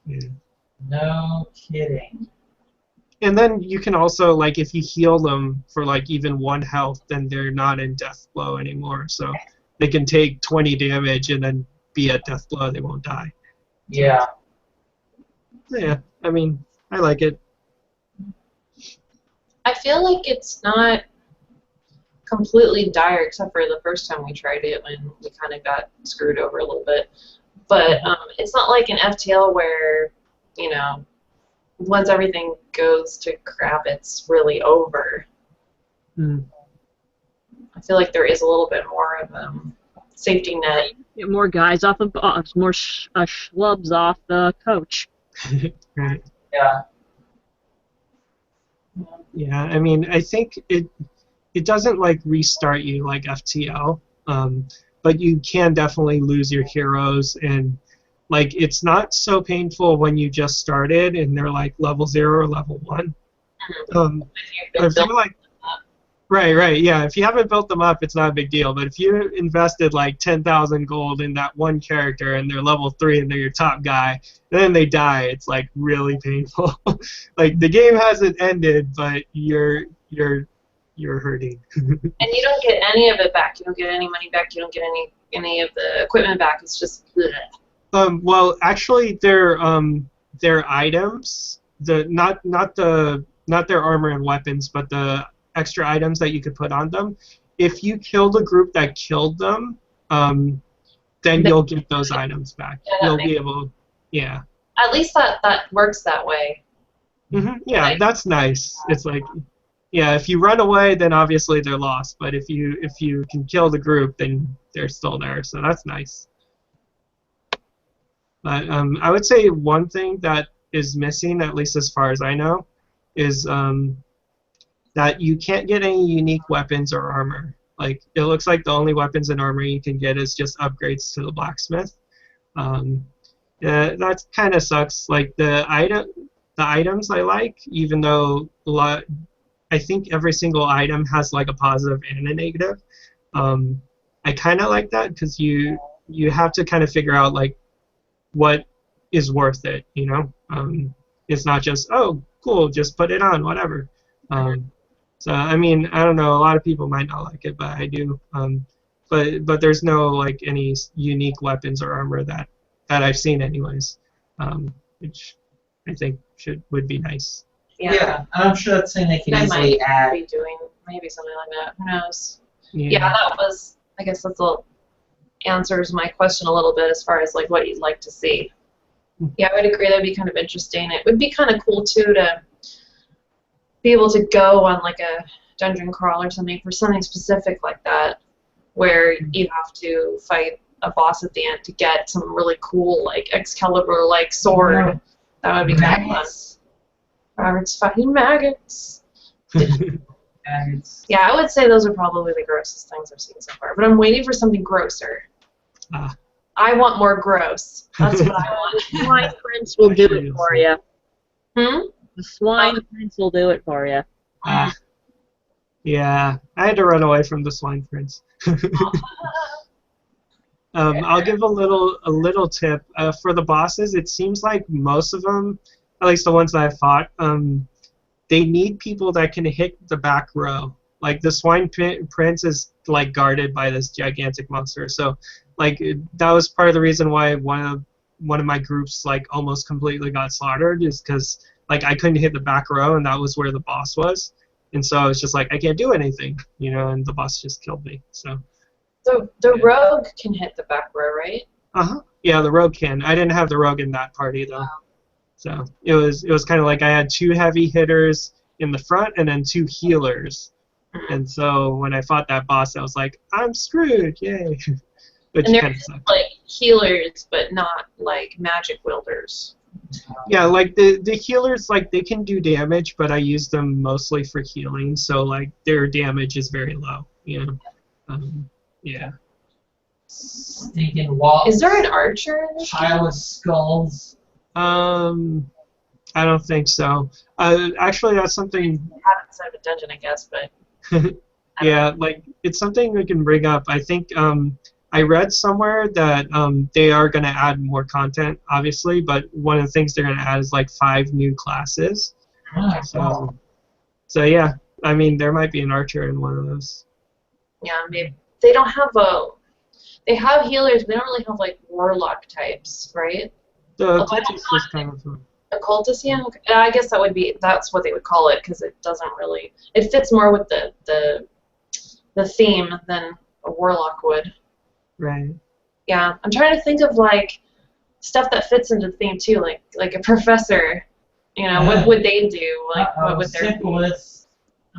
Yeah. No kidding. And then you can also, like, if you heal them for like even 1 health, then they're not in death blow anymore. So they can take 20 damage and then be at death blow. They won't die. Yeah. Yeah, I mean, I like it. I feel like it's not completely dire, except for the first time we tried it when we kind of got screwed over a little bit. But it's not like an FTL where, you know, once everything goes to crap, it's really over. I feel like there is a little bit more of a safety net Get more guys off the box, more schlubs off the coach. Right. Yeah. Yeah, I mean, I think it doesn't like restart you like FTL, but you can definitely lose your heroes, and like it's not so painful when you just started and they're like level 0 or level 1. I feel like right, yeah. If you haven't built them up, it's not a big deal. But if you invested like 10,000 gold in that one character and they're level 3 and they're your top guy, and then they die, it's like really painful. Like the game hasn't ended, but you're hurting. And you don't get any of it back. You don't get any money back. You don't get any of the equipment back. It's just bleh. Well, actually, their items, not their armor and weapons, but the extra items that you could put on them. If you kill the group that killed them, then you'll get those items back. Yeah, You'll be able, yeah. At least that works that way. Yeah, Like, that's nice. It's like, yeah, if you run away, then obviously they're lost. But if you can kill the group, then they're still there. So that's nice. But I would say one thing that is missing, at least as far as I know, is that you can't get any unique weapons or armor. Like, it looks like the only weapons and armor you can get is just upgrades to the blacksmith. Yeah, that kind of sucks. Like, the items I like, even though I think every single item has like a positive and a negative. I kind of like that because you have to kind of figure out like what is worth it, you know? It's not just, oh, cool, just put it on, whatever. So, I mean, I don't know, a lot of people might not like it, but I do. But there's no, like, any unique weapons or armor that I've seen anyways, which I think would be nice. Yeah, I'm sure that's something they can I easily might add. be doing maybe something like that. Who knows? Yeah. Yeah, that was. I guess that's answers my question a little bit as far as like what you'd like to see. Yeah, I would agree. That'd be kind of interesting. It would be kind of cool too to be able to go on like a dungeon crawl or something for something specific like that, where you have to fight a boss at the end to get some really cool like Excalibur like sword. Yeah. That would be kind of fun. Robert's fighting maggots. Yeah, I would say those are probably the grossest things I've seen so far. But I'm waiting for something grosser. I want more gross. That's what I want. Swine Prince will do it for you. Hmm? The Swine Prince will do it for you. Yeah, I had to run away from the Swine Prince. I'll give a little tip for the bosses. It seems like most of them, at least the ones that I've fought, they need people that can hit the back row. Like the Swine Prince is like guarded by this gigantic monster, so like that was part of the reason why one of my groups like almost completely got slaughtered, is because like I couldn't hit the back row and that was where the boss was, and so it's just like I can't do anything, you know, and the boss just killed me. So the rogue can hit the back row, right? Yeah, the rogue can. I didn't have the rogue in that party though. So it was kind of like I had 2 heavy hitters in the front and then 2 healers. And so when I fought that boss, I was like, I'm screwed, yay. Which And kind they're of sucked. like healers, but not like magic wielders. Yeah, like the healers, like they can do damage, but I use them mostly for healing, so like their damage is very low, you know. Yeah. Stinking wall. Is there an archer in this game? Pile of skulls. I don't think so. Actually, that's something. I haven't set up a dungeon, I guess, but Yeah, like it's something we can bring up. I think I read somewhere that they are going to add more content, obviously, but one of the things they're going to add is like 5 new classes. So yeah, I mean there might be an archer in one of those. yeah, maybe they don't have they have healers, but they don't really have like warlock types, right? The cultist is kind of. Occultist, yeah. Okay. I guess that's what they would call it, because it doesn't really, it fits more with the theme than a warlock would. Right. Yeah, I'm trying to think of like stuff that fits into the theme too, like a professor. You know, what would they do? Like, what would their Syphilis.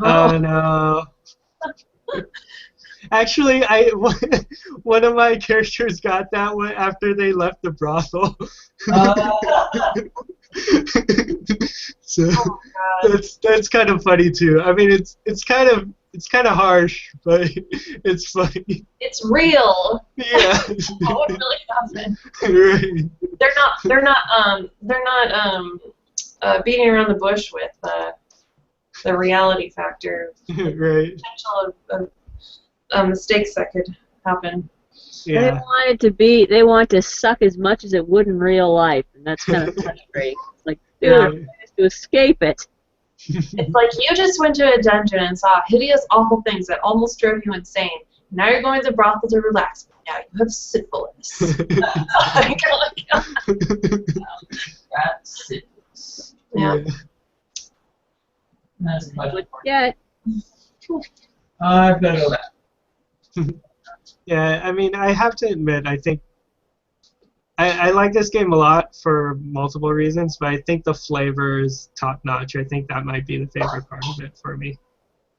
Oh no. Actually, one of my characters got that one after they left the brothel. So Oh my god. that's kind of funny too. I mean, it's kind of harsh, but it's funny. It's real. Yeah. What would really happen? Right. They're not beating around the bush with the reality factor, Right. potential of mistakes that could happen. Yeah. They want to suck as much as it would in real life, and that's kind of frustrating. It's like, dude, Yeah. I'm trying to escape it. It's like you just went to a dungeon and saw hideous, awful things that almost drove you insane. Now you're going to the brothel to relax. But now you have syphilis. That's it. Yeah. That's much more. Yeah, I've got to go back. Yeah, I mean, I have to admit, I think I like this game a lot for multiple reasons, but I think the flavor is top notch. I think that might be the favorite part of it for me.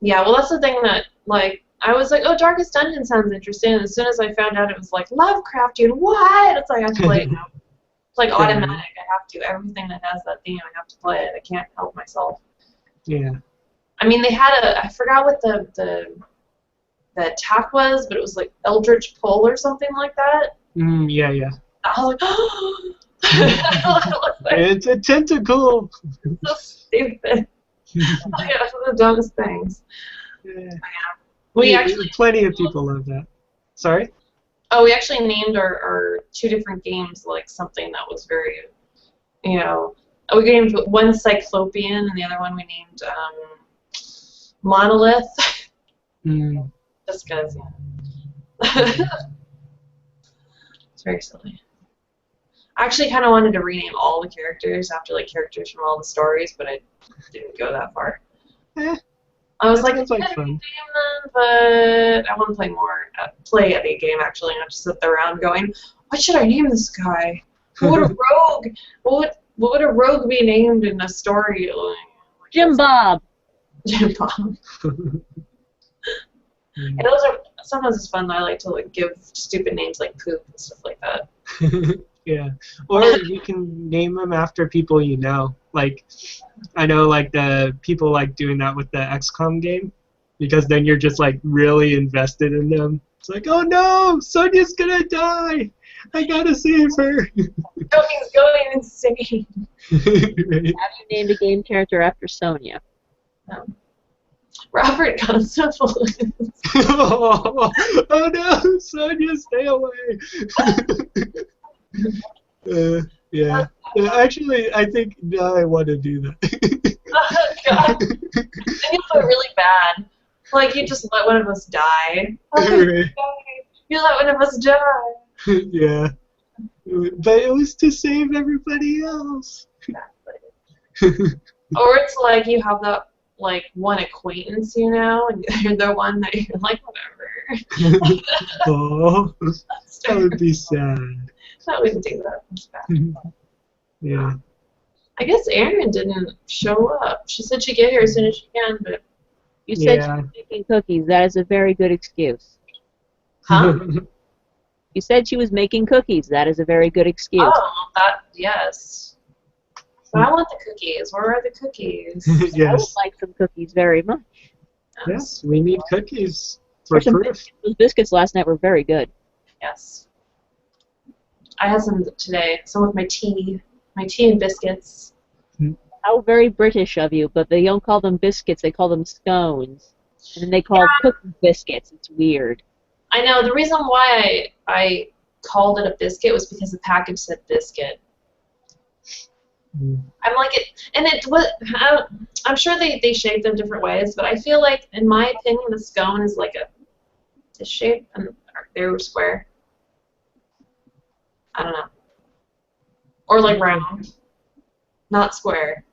Yeah, well, that's the thing that, like, I was like, oh, Darkest Dungeon sounds interesting. And as soon as I found out it was, like, Lovecraftian, what? It's like, I have to play it now. It's like automatic. I have to. Everything that has that theme, I have to play it. I can't help myself. Yeah. I mean, they had I forgot what the attack was, but it was, like, Eldritch Pull or something like that. Yeah, yeah. I was like, oh! Like, It's a tentacle. so stupid. Yeah, that's the dumbest things. Yeah. We actually Plenty of people love that. Sorry? we actually named our two different games like something that was very, we named one Cyclopean and the other one we named Monolith. Mm. Just because, It's very silly. I actually kind of wanted to rename all the characters after like characters from all the stories, but I didn't go that far. Eh, I was that like, sounds like "Yeah, fun." name them," but I want to play more. Play a game actually, not just sit around going, "What should I name this guy? What would a rogue? What would a rogue be named in a story?" Like, Jim Bob. Jim Bob. And those are sometimes it's fun. I like to like give stupid names like Poop and stuff like that. Yeah. Or you can name them after people you know. Like, I know like the people like doing that with the XCOM game, because then you're just like really invested in them. It's like, oh no, Sonya's gonna die. I gotta save her. Tony's going insane. Right. Have you named a game character after Sonya? Robert Constable. Oh no, Sonya, stay away. Yeah. Actually, I think now I want to do that. Oh, God. Then you feel really bad. Like you just let one of us die. Right. You let one of us die. Yeah. But it was to save everybody else. Or it's like you have that like one acquaintance, and you're the one that you're like, whatever. Oh, that would be sad. I wouldn't do that. That's bad. Yeah. I guess Erin didn't show up. She said she'd get here as soon as she can, but You said Yeah. she was making cookies. That is a very good excuse. huh? You said she was making cookies. That is a very good excuse. Oh, yes. But I want the cookies. Where are the cookies? I would Yes. like some cookies very much. Yes, we need cookies for Some proof. Those biscuits last night were very good. Yes. I had some today. Some with my tea and biscuits. How very British of you, but they don't call them biscuits, they call them scones. And then they call cookie biscuits. It's weird. I know. The reason why I called it a biscuit was because the package said biscuit. Mm. I'm like it, and it was. I'm sure they shape them different ways, but I feel like, in my opinion, the scone is like a shape, and they were square. I don't know, or like round, not square.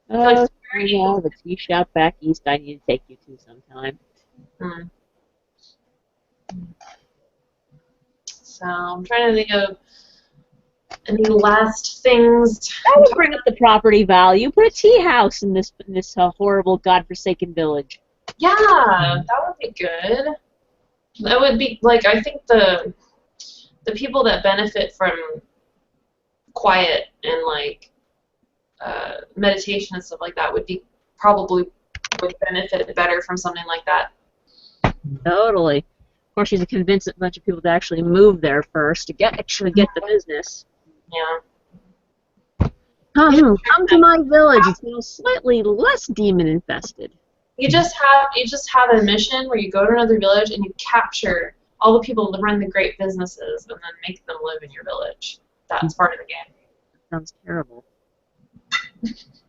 Oh, yeah, the tea shop back east I need to take you to sometime. Hmm. So I'm trying to think of any last things. That would bring up the property value. Put a tea house in this horrible, godforsaken village. Yeah, that would be good. That would be like I think the people that benefit from quiet and like meditation and stuff like that probably would benefit better from something like that. Totally. Of course, you have to convince a bunch of people to actually move there first to actually get the business. Yeah. Come to my village. It's slightly less demon infested. You just have a mission where you go to another village and you capture all the people that run the great businesses and then make them live in your village. That's part of the game. Sounds terrible.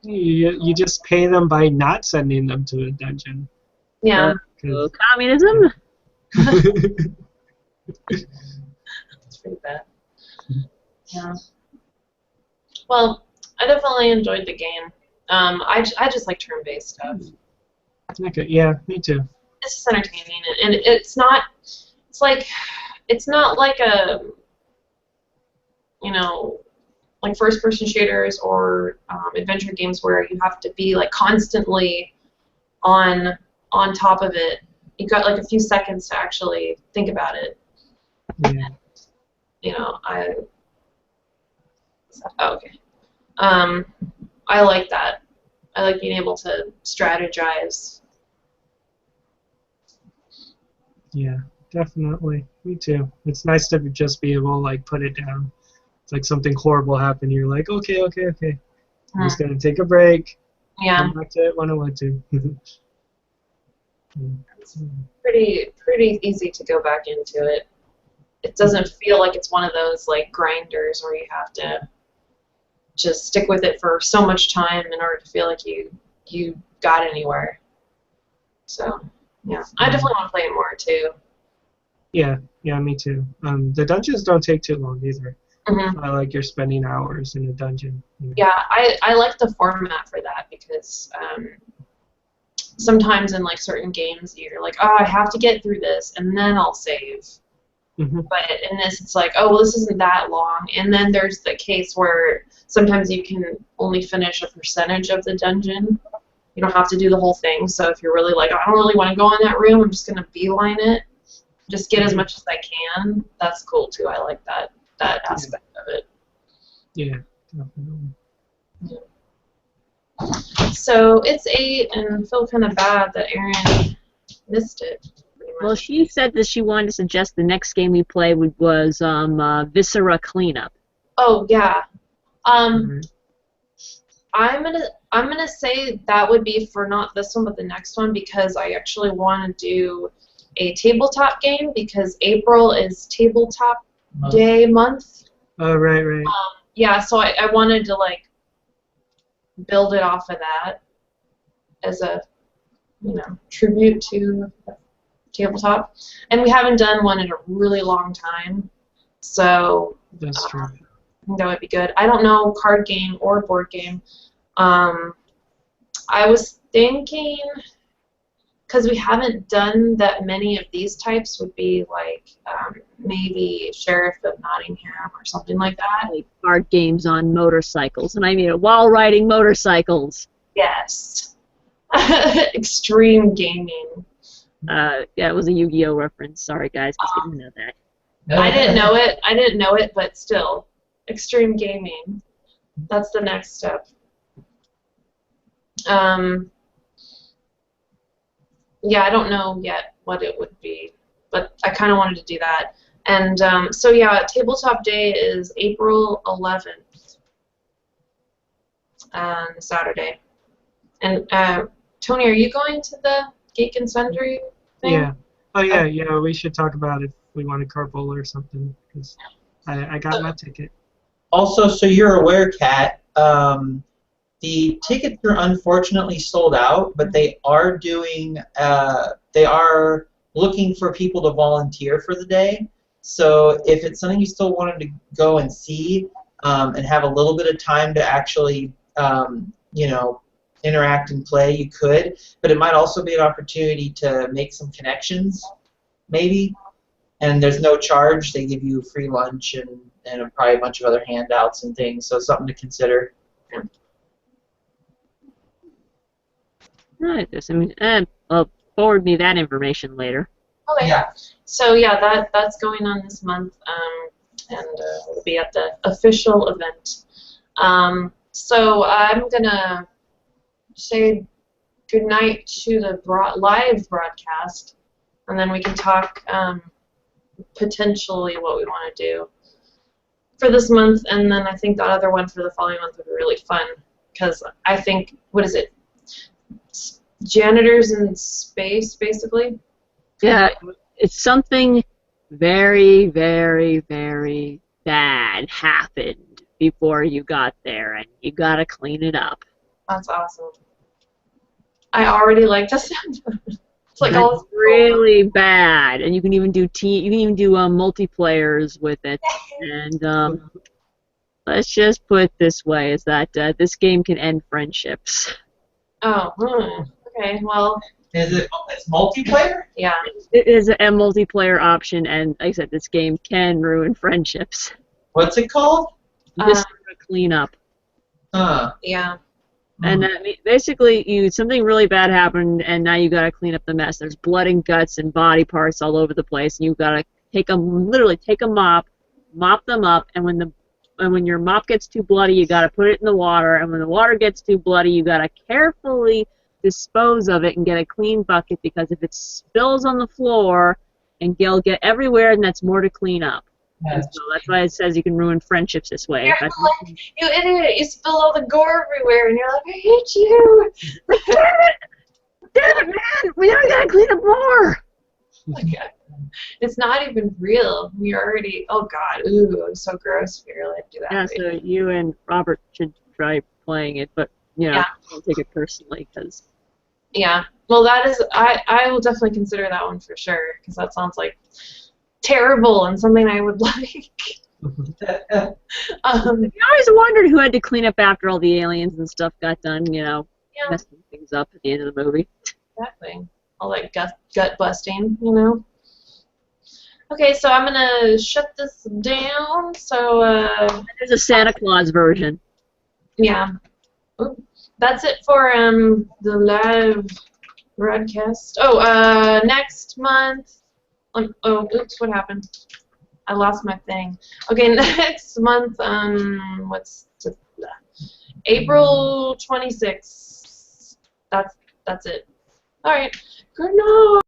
You just pay them by not sending them to a dungeon. Yeah. Communism? It's pretty bad. Yeah. Well, I definitely enjoyed the game. I just like turn-based stuff. Okay, yeah, me too. It's just entertaining, and it's not like a, you know, like first-person shooters or adventure games where you have to be like constantly on top of it. You got like a few seconds to actually think about it. Yeah. You know, okay. I like that. I like being able to strategize. Yeah, definitely. Me too. It's nice to just be able to like put it down. It's like something horrible happened. You're like, okay. I'm just gonna take a break. Yeah. Come back to it when I want to. It's pretty easy to go back into it. It doesn't feel like it's one of those like grinders where you have to just stick with it for so much time in order to feel like you got anywhere. So yeah, I definitely want to play it more too. Yeah, me too. The dungeons don't take too long either. Mm-hmm. I like you're spending hours in a dungeon. Yeah, I like the format for that because sometimes in like certain games you're like, oh, I have to get through this and then I'll save. Mm-hmm. But in this, it's like, oh, well, this isn't that long. And then there's the case where sometimes you can only finish a percentage of the dungeon. You don't have to do the whole thing. So if you're really like, I don't really want to go in that room, I'm just going to beeline it, just get as much as I can, that's cool too. I like that aspect of it. Yeah, definitely. So it's 8, and I feel kind of bad that Erin missed it. Well, she said that she wanted to suggest the next game we play was Viscera Cleanup. Oh yeah. Mm-hmm. I'm gonna say that would be for not this one but the next one because I actually want to do a tabletop game because April is tabletop day month. Oh right. Yeah, so I wanted to like build it off of that as a tribute to tabletop, and we haven't done one in a really long time, so That's true. I think that would be good. I don't know card game or board game. I was thinking, because we haven't done that many of these types, would be like maybe Sheriff of Nottingham or something like that. Like card games on motorcycles, and I mean while riding motorcycles. Yes. Extreme gaming. Yeah, it was a Yu-Gi-Oh reference. Sorry, guys, I didn't know that. I didn't know it, but still, extreme gaming. That's the next step. Yeah, I don't know yet what it would be, but I kind of wanted to do that. And so yeah, Tabletop Day is April 11th, Saturday. And Tony, are you going to the Geek and Sundry thing? Yeah. Oh yeah. We should talk about if we want to carpool or something because I got my ticket. Also, so you're aware, Kat, the tickets are unfortunately sold out, but they are doing. They are looking for people to volunteer for the day. So if it's something you still wanted to go and see and have a little bit of time to actually, interact and play, you could. But it might also be an opportunity to make some connections, maybe. And there's no charge. They give you free lunch and probably a bunch of other handouts and things. So something to consider. Right. Forward me that information later. Okay. Yeah. So yeah, that's going on this month, and we'll be at the official event. So I'm gonna say goodnight to the live broadcast, and then we can talk potentially what we want to do for this month, and then I think that other one for the following month would be really fun, because I think, what is it? Janitors in space, basically? Yeah, it's something very, very, very bad happened before you got there, and you gotta clean it up. That's awesome. I already like the sound of it. It's like all It's really bad, and you can even do multiplayers with it. And let's just put it this way: is that this game can end friendships. Oh, okay. Well, It's multiplayer? yeah. It is a multiplayer option, and like I said, this game can ruin friendships. What's it called? This is a cleanup. Huh. Yeah. And basically, something really bad happened, and now you gotta clean up the mess. There's blood and guts and body parts all over the place, and you gotta literally take a mop them up, and when your mop gets too bloody, you gotta put it in the water, and when the water gets too bloody, you gotta carefully dispose of it and get a clean bucket, because if it spills on the floor and it'll get everywhere, and that's more to clean up. And so that's why it says you can ruin friendships this way. You're like, you idiot, you spill all the gore everywhere, and you're like, I hate you. Damn it, man! We gotta clean up more! Okay. It's not even real. You're already, oh god, ooh, it's so gross if you really do that. Yeah, so you and Robert should try playing it, but, don't take it personally, because... Yeah, well, that is, I will definitely consider that one for sure, because that sounds like terrible and something I would like. I always wondered who had to clean up after all the aliens and stuff got done, messing things up at the end of the movie. Exactly. All that gut busting, Okay, so I'm gonna shut this down. So there's a Santa Claus version. Yeah. Ooh. That's it for the live broadcast. Oh, next month. Oh, oops, what happened? I lost my thing. Okay, next month. What's April 26th. That's it. All right. Good night.